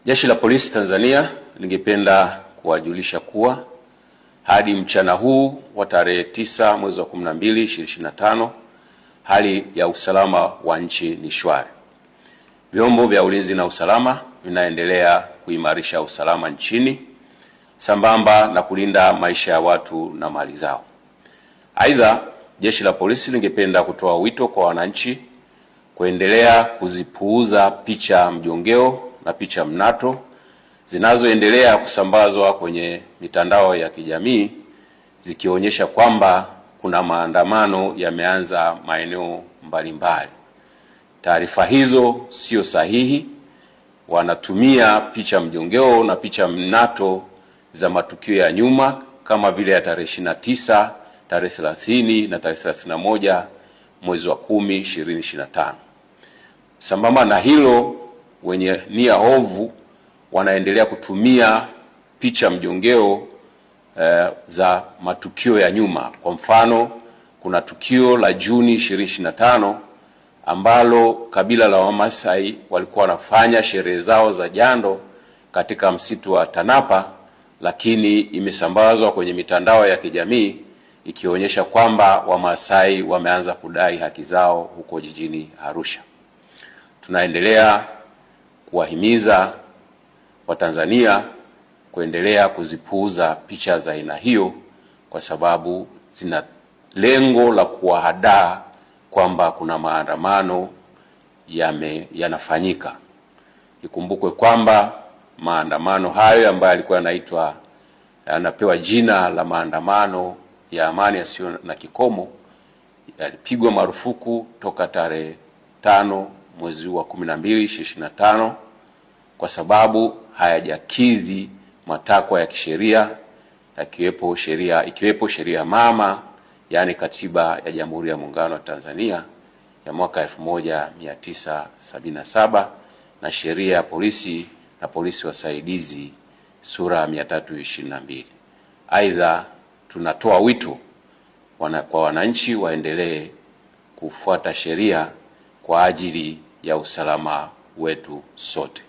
Jeshi la Polisi Tanzania lingependa kuwajulisha kuwa hadi mchana huu wa tarehe 9 mwezi wa 12 2025, hali ya usalama wa nchi ni shwari. Vyombo vya ulinzi na usalama vinaendelea kuimarisha usalama nchini sambamba na kulinda maisha ya watu na mali zao. Aidha, Jeshi la Polisi lingependa kutoa wito kwa wananchi kuendelea kuzipuuza picha mjongeo na picha mnato zinazoendelea kusambazwa kwenye mitandao ya kijamii zikionyesha kwamba kuna maandamano yameanza maeneo mbalimbali. Taarifa hizo sio sahihi. Wanatumia picha mjongeo na picha mnato za matukio ya nyuma kama vile ya tarehe 29, tarehe 30 na tarehe 31 mwezi wa 10 2025. Sambamba na hilo, wenye nia ovu wanaendelea kutumia picha mjongeo za matukio ya nyuma. Kwa mfano, kuna tukio la Juni 2025 ambalo kabila la Wamasai walikuwa wanafanya sherehe zao za jando katika msitu wa Tanapa, lakini imesambazwa kwenye mitandao ya kijamii ikionyesha kwamba Wamasai wameanza kudai haki zao huko jijini Arusha. Tunaendelea kuwahimiza Watanzania kuendelea kuzipuuza picha za aina hiyo kwa sababu zina lengo la kuwahadaa kwamba kuna maandamano yanafanyika. Ikumbukwe kwamba maandamano hayo ambayo yalikuwa yanapewa jina la maandamano ya amani yasiyo na kikomo yalipigwa marufuku toka tarehe 5 mwezi wa 12 2025 kwa sababu hayajakidhi matakwa ya kisheria ikiwepo sheria mama, yani Katiba ya Jamhuri ya Muungano wa Tanzania ya mwaka 1977 na sheria ya polisi na polisi wasaidizi sura 322. Aidha, tunatoa wito kwa wananchi waendelee kufuata sheria kwa ajili ya usalama wetu sote.